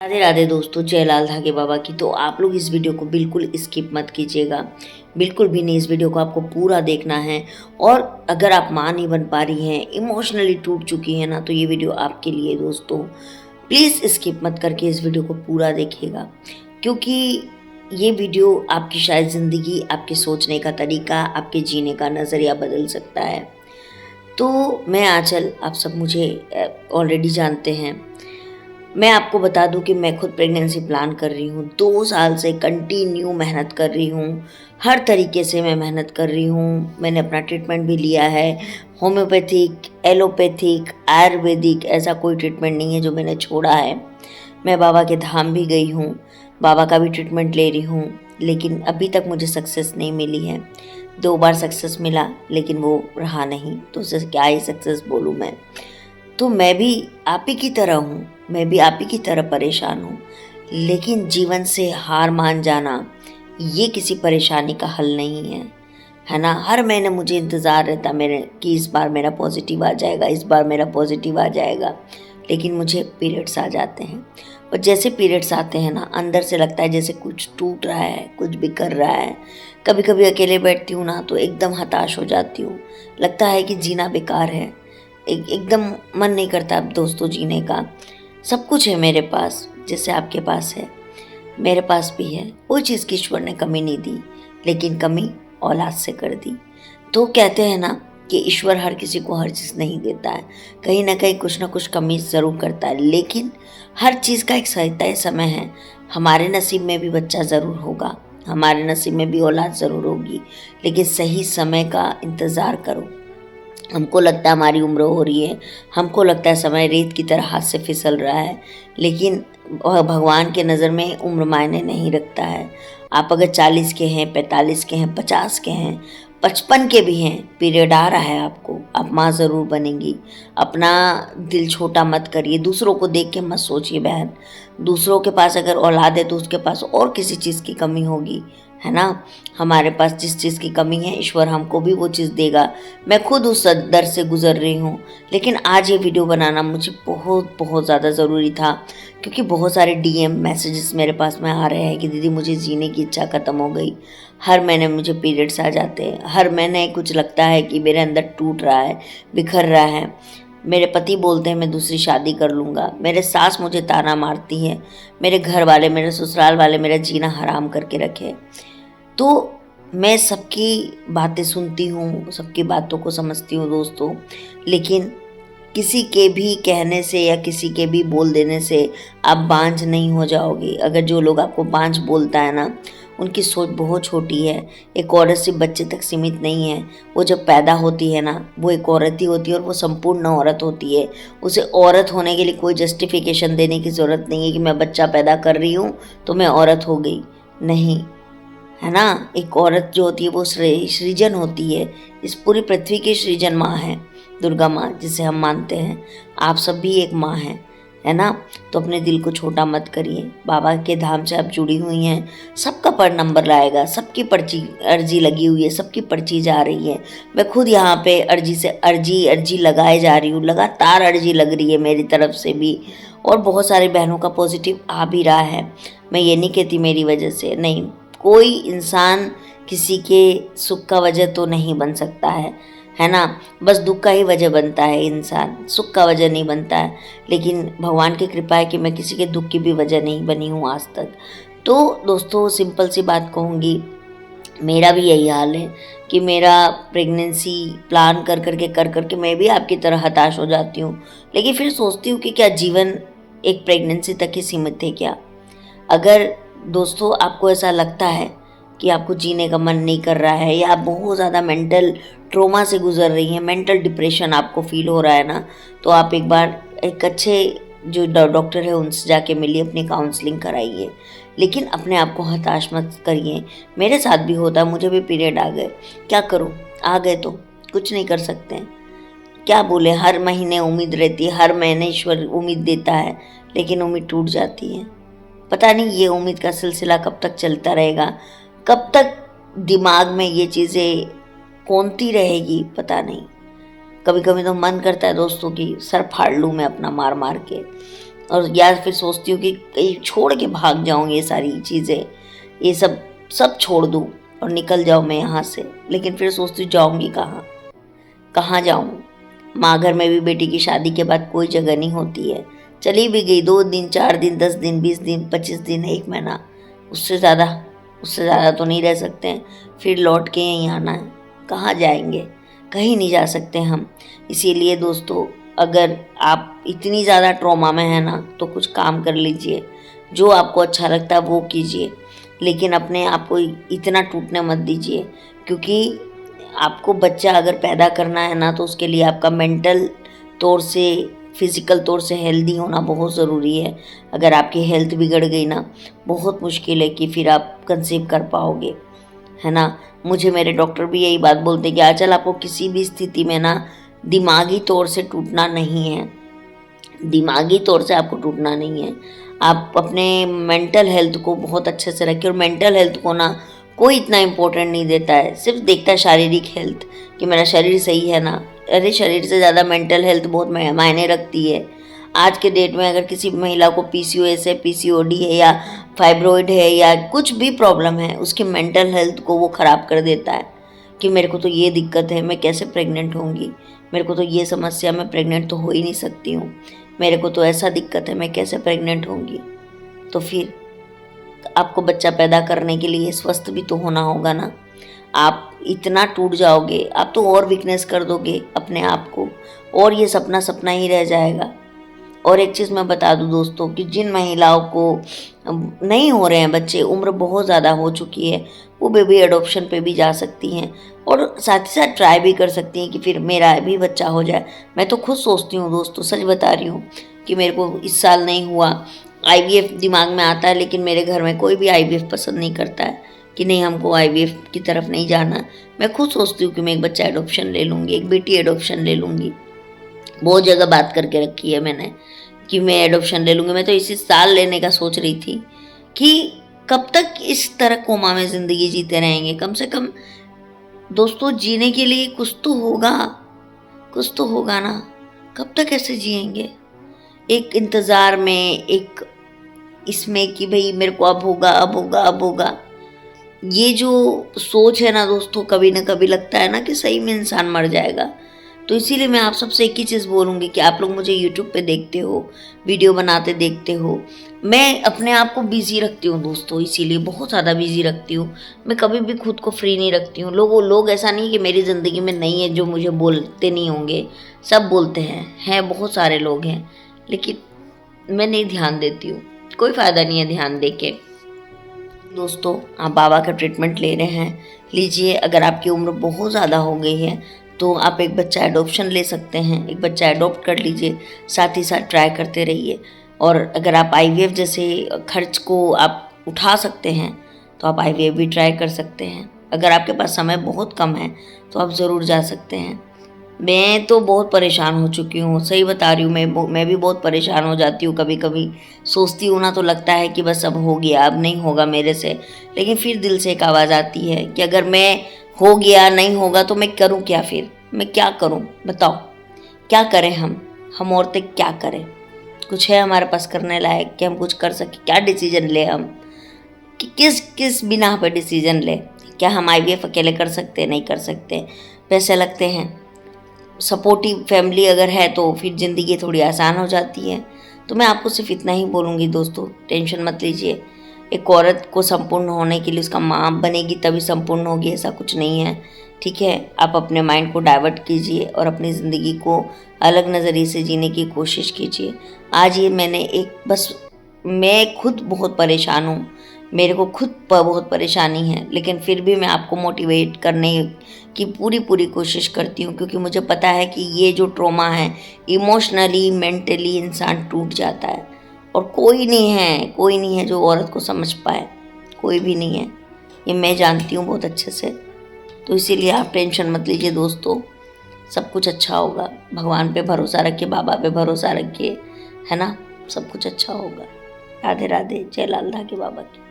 राधे राधे दोस्तों, जय लाल धागे बाबा की। तो आप लोग इस वीडियो को बिल्कुल स्किप मत कीजिएगा, बिल्कुल भी नहीं। इस वीडियो को आपको पूरा देखना है। और अगर आप माँ नहीं बन पा रही हैं, इमोशनली टूट चुकी हैं ना, तो ये वीडियो आपके लिए दोस्तों। प्लीज़ स्किप मत करके इस वीडियो को पूरा देखिएगा, क्योंकि ये वीडियो आपकी शायद ज़िंदगी, आपके सोचने का तरीका, आपके जीने का नज़रिया बदल सकता है। तो मैं आंचल, आप सब मुझे ऑलरेडी जानते हैं। मैं आपको बता दूं कि मैं खुद प्रेगनेंसी प्लान कर रही हूँ। 2 साल से कंटिन्यू मेहनत कर रही हूँ। हर तरीके से मैं मेहनत कर रही हूँ। मैंने अपना ट्रीटमेंट भी लिया है, होम्योपैथिक, एलोपैथिक, आयुर्वेदिक, ऐसा कोई ट्रीटमेंट नहीं है जो मैंने छोड़ा है। मैं बाबा के धाम भी गई हूँ, बाबा का भी ट्रीटमेंट ले रही हूँ, लेकिन अभी तक मुझे सक्सेस नहीं मिली है। 2 बार सक्सेस मिला, लेकिन वो रहा नहीं, तो उसे क्या ही सक्सेस बोलूँ मैं। तो मैं भी आप ही की तरह हूँ, मैं भी आप ही की तरह परेशान हूँ। लेकिन जीवन से हार मान जाना ये किसी परेशानी का हल नहीं है ना। हर महीने मुझे इंतज़ार रहता मेरे कि इस बार मेरा पॉजिटिव आ जाएगा, इस बार मेरा पॉजिटिव आ जाएगा। लेकिन मुझे पीरियड्स आ जाते हैं, और जैसे पीरियड्स आते हैं ना, अंदर से लगता है जैसे कुछ टूट रहा है, कुछ बिखर रहा है। कभी कभी अकेले बैठती हूँ ना, तो एकदम हताश हो जाती हूँ। लगता है कि जीना बेकार है। एकदम मन नहीं करता अब दोस्तों जीने का। सब कुछ है मेरे पास, जैसे आपके पास है, मेरे पास भी है। कोई चीज़ की ईश्वर ने कमी नहीं दी, लेकिन कमी औलाद से कर दी। तो कहते हैं ना कि ईश्वर हर किसी को हर चीज़ नहीं देता है, कहीं ना कहीं कुछ ना कुछ कमी ज़रूर करता है। लेकिन हर चीज़ का एक सही तय समय है। हमारे नसीब में भी बच्चा ज़रूर होगा, हमारे नसीब में भी औलाद ज़रूर होगी, लेकिन सही समय का इंतज़ार करो। हमको लगता है हमारी उम्र हो रही है, हमको लगता है समय रेत की तरह हाथ से फिसल रहा है, लेकिन भगवान के नज़र में उम्र मायने नहीं रखता है। आप अगर 40 के हैं, 45 के हैं, 50 के हैं, 55 के भी हैं, पीरियड आ रहा है आपको, आप माँ ज़रूर बनेंगी। अपना दिल छोटा मत करिए, दूसरों को देख के मत सोचिए बहन। दूसरों के पास अगर औलाद है तो उसके पास और किसी चीज़ की कमी होगी, है ना। हमारे पास जिस चीज़ की कमी है, ईश्वर हमको भी वो चीज़ देगा। मैं खुद उस दर से गुज़र रही हूँ। लेकिन आज ये वीडियो बनाना मुझे बहुत बहुत ज़्यादा ज़रूरी था, क्योंकि बहुत सारे डीएम मैसेजेस मेरे पास में आ रहे हैं कि दीदी मुझे जीने की इच्छा ख़त्म हो गई। हर महीने मुझे पीरियड्स आ जाते हैं, हर महीने कुछ लगता है कि मेरे अंदर टूट रहा है, बिखर रहा है। मेरे पति बोलते हैं मैं दूसरी शादी कर लूँगा, मेरे सास मुझे ताना मारती है, मेरे घर वाले, मेरे ससुराल वाले मेरा जीना हराम करके रखे। तो मैं सबकी बातें सुनती हूँ, सबकी बातों को समझती हूँ दोस्तों, लेकिन किसी के भी कहने से या किसी के भी बोल देने से आप बांझ नहीं हो जाओगे। अगर जो लोग आपको बांझ बोलता है ना, उनकी सोच बहुत छोटी है। एक औरत सिर्फ बच्चे तक सीमित नहीं है। वो जब पैदा होती है ना, वो एक औरत ही होती है, और वो संपूर्ण औरत होती है। उसे औरत होने के लिए कोई जस्टिफिकेशन देने की ज़रूरत नहीं है कि मैं बच्चा पैदा कर रही हूँ तो मैं औरत हो गई। नहीं, है ना। एक औरत जो होती है वो सृजन होती है। इस पूरी पृथ्वी की सृजन माँ है, दुर्गा माँ, जिसे हम मानते हैं। आप सब भी एक माँ हैं, है ना। तो अपने दिल को छोटा मत करिए। बाबा के धाम से आप जुड़ी हुई हैं, सबका पर नंबर लाएगा, सबकी पर्ची अर्जी लगी हुई है, सबकी पर्ची जा रही है। मैं खुद यहाँ पे अर्जी से अर्जी लगाए जा रही हूँ, लगातार अर्जी लग रही है मेरी तरफ से भी, और बहुत सारी बहनों का पॉजिटिव आ भी रहा है। मैं ये नहीं कहती मेरी वजह से, नहीं। कोई इंसान किसी के सुख का वजह तो नहीं बन सकता है ना। बस दुख का ही वजह बनता है इंसान, सुख का वजह नहीं बनता है। लेकिन भगवान की कृपा है कि मैं किसी के दुख की भी वजह नहीं बनी हूँ आज तक। तो दोस्तों, सिंपल सी बात कहूँगी, मेरा भी यही हाल है कि मेरा प्रेगनेंसी प्लान कर करके मैं भी आपकी तरह हताश हो जाती हूँ। लेकिन फिर सोचती हूँ कि क्या जीवन एक प्रेगनेंसी तक ही सीमित है क्या। अगर दोस्तों आपको ऐसा लगता है कि आपको जीने का मन नहीं कर रहा है, या आप बहुत ज़्यादा मेंटल ट्रोमा से गुजर रही हैं, मेंटल डिप्रेशन आपको फील हो रहा है ना, तो आप एक बार एक अच्छे जो डॉक्टर है उनसे जाके मिलिए, अपनी काउंसलिंग कराइए। लेकिन अपने आप को हताश मत करिए। मेरे साथ भी होता है, मुझे भी पीरियड आ गए, क्या करूँ, आ गए तो कुछ नहीं कर सकते हैं। क्या बोले, हर महीने उम्मीद रहती है, हर महीने ईश्वर उम्मीद देता है, लेकिन उम्मीद टूट जाती है। पता नहीं ये उम्मीद का सिलसिला कब तक चलता रहेगा, कब तक दिमाग में ये चीज़ें कौनती रहेगी, पता नहीं। कभी कभी तो मन करता है दोस्तों कि सर फाड़ लूँ मैं अपना मार मार के। और या फिर सोचती हूँ कि कहीं छोड़ के भाग जाऊँ ये सारी चीज़ें, ये सब सब छोड़ दूँ और निकल जाऊँ मैं यहाँ से। लेकिन फिर सोचती हूँ जाऊँगी कहाँ, कहाँ जाऊँ। माँ घर में भी बेटी की शादी के बाद कोई जगह नहीं होती है। चली भी गई 2 दिन, 4 दिन, 10 दिन, 20 दिन, 25 दिन, 1 महीना, उससे ज़्यादा तो नहीं रह सकते हैं। फिर लौट के यहीं आना है। कहाँ जाएंगे, कहीं नहीं जा सकते हम। इसीलिए दोस्तों, अगर आप इतनी ज़्यादा ट्रॉमा में है ना, तो कुछ काम कर लीजिए, जो आपको अच्छा लगता है वो कीजिए, लेकिन अपने आप को इतना टूटने मत दीजिए। क्योंकि आपको बच्चा अगर पैदा करना है ना, तो उसके लिए आपका मेंटल तौर से, फिज़िकल तौर से हेल्दी होना बहुत ज़रूरी है। अगर आपकी हेल्थ बिगड़ गई ना, बहुत मुश्किल है कि फिर आप कंसीव कर पाओगे, है ना। मुझे मेरे डॉक्टर भी यही बात बोलते हैं कि आंचल, आपको किसी भी स्थिति में ना दिमागी तौर से टूटना नहीं है, दिमागी तौर से आपको टूटना नहीं है। आप अपने मेंटल हेल्थ को बहुत अच्छे से रखिए। और मेंटल हेल्थ को ना कोई इतना इम्पोर्टेंट नहीं देता है, सिर्फ देखता है शारीरिक हेल्थ कि मेरा शरीर सही है ना। अरे शरीर से ज़्यादा मेंटल हेल्थ बहुत मायने रखती है। आज के डेट में अगर किसी महिला को पीसीओएस है, पीसीओडी है, या फाइब्रॉइड है, या कुछ भी प्रॉब्लम है, उसकी मेंटल हेल्थ को वो ख़राब कर देता है कि मेरे को तो ये दिक्कत है, मैं कैसे प्रेग्नेंट होंगी, मेरे को तो ये समस्या, मैं प्रेग्नेंट तो हो ही नहीं सकती हूँ, मेरे को तो ऐसा दिक्कत है, मैं कैसे प्रेग्नेंट होंगी। तो फिर आपको बच्चा पैदा करने के लिए स्वस्थ भी तो होना होगा ना। आप इतना टूट जाओगे, आप तो और वीकनेस कर दोगे अपने आप को, और ये सपना सपना ही रह जाएगा। और एक चीज़ मैं बता दूं दोस्तों, कि जिन महिलाओं को नहीं हो रहे हैं बच्चे, उम्र बहुत ज़्यादा हो चुकी है, वो बेबी एडॉप्शन पे भी जा सकती हैं, और साथ ही साथ ट्राई भी कर सकती हैं कि फिर मेरा भी बच्चा हो जाए। मैं तो खुद सोचती हूँ दोस्तों, सच बता रही हूँ, कि मेरे को इस साल नहीं हुआ। आईवीएफ दिमाग में आता है, लेकिन मेरे घर में कोई भी आईवीएफ पसंद नहीं करता है, कि नहीं, हमको आईवीएफ की तरफ नहीं जाना। मैं खुद सोचती हूँ कि मैं एक बच्चा एडॉप्शन ले लूँगी, एक बेटी एडॉप्शन ले लूँगी। बहुत जगह बात करके रखी है मैंने कि मैं एडॉप्शन ले लूँगी। मैं तो इसी साल लेने का सोच रही थी कि कब तक इस तरह कोमा में ज़िंदगी जीते रहेंगे। कम से कम दोस्तों, जीने के लिए कुछ तो होगा, कुछ तो होगा ना। कब तक ऐसे जिएंगे, एक इंतज़ार में, एक इसमें कि भाई मेरे को अब होगा, अब होगा, अब होगा। ये जो सोच है ना दोस्तों, कभी ना कभी लगता है ना कि सही में इंसान मर जाएगा। तो इसीलिए मैं आप सबसे एक ही चीज़ बोलूँगी कि आप लोग मुझे यूट्यूब पे देखते हो, वीडियो बनाते देखते हो। मैं अपने आप को बिज़ी रखती हूँ दोस्तों, इसीलिए बहुत ज़्यादा बिज़ी रखती हूँ। मैं कभी भी खुद को फ्री नहीं रखती हूँ। लोग ऐसा नहीं कि मेरी ज़िंदगी में नहीं है जो मुझे बोलते नहीं होंगे, सब बोलते हैं बहुत सारे लोग हैं, लेकिन मैं नहीं ध्यान देती हूँ। कोई फ़ायदा नहीं है ध्यान दे के। दोस्तों, आप बाबा का ट्रीटमेंट ले रहे हैं, लीजिए। अगर आपकी उम्र बहुत ज़्यादा हो गई है तो आप एक बच्चा एडॉप्शन ले सकते हैं, एक बच्चा एडॉप्ट कर लीजिए, साथ ही साथ ट्राई करते रहिए। और अगर आप आईवीएफ जैसे खर्च को आप उठा सकते हैं तो आप आईवीएफ भी ट्राई कर सकते हैं। अगर आपके पास समय बहुत कम है तो आप ज़रूर जा सकते हैं। मैं तो बहुत परेशान हो चुकी हूँ, सही बता रही हूँ। मैं भी बहुत परेशान हो जाती हूँ। कभी कभी सोचती हूँ ना, तो लगता है कि बस अब हो गया, अब नहीं होगा मेरे से। लेकिन फिर दिल से एक आवाज़ आती है कि अगर मैं हो गया, नहीं होगा तो मैं करूँ क्या, फिर मैं क्या करूँ, बताओ क्या करें हम औरतें क्या करें। कुछ है हमारे पास करने लायक कि हम कुछ कर सके? क्या डिसीजन ले हम, कि किस बिना पे डिसीजन ले? क्या हम आईवीएफ अकेले कर सकते हैं? नहीं कर सकते, पैसे लगते हैं। सपोर्टिव फैमिली अगर है तो फिर ज़िंदगी थोड़ी आसान हो जाती है। तो मैं आपको सिर्फ इतना ही बोलूँगी दोस्तों, टेंशन मत लीजिए। एक औरत को संपूर्ण होने के लिए उसका माँ बनेगी तभी संपूर्ण होगी, ऐसा कुछ नहीं है, ठीक है। आप अपने माइंड को डाइवर्ट कीजिए और अपनी ज़िंदगी को अलग नज़रिए से जीने की कोशिश कीजिए। आज ये मैं खुद बहुत परेशान हूँ, मेरे को खुद पर बहुत परेशानी है, लेकिन फिर भी मैं आपको मोटिवेट करने की पूरी कोशिश करती हूँ, क्योंकि मुझे पता है कि ये जो ट्रॉमा है, इमोशनली मेंटली इंसान टूट जाता है। और कोई नहीं है जो औरत को समझ पाए, कोई भी नहीं है, ये मैं जानती हूँ बहुत अच्छे से। तो इसीलिए आप टेंशन मत लीजिए दोस्तों, सब कुछ अच्छा होगा। भगवान पे भरोसा रखिए, बाबा पे भरोसा रखिए, है ना, सब कुछ अच्छा होगा। राधे राधे, जय लाल धागे बाबा की।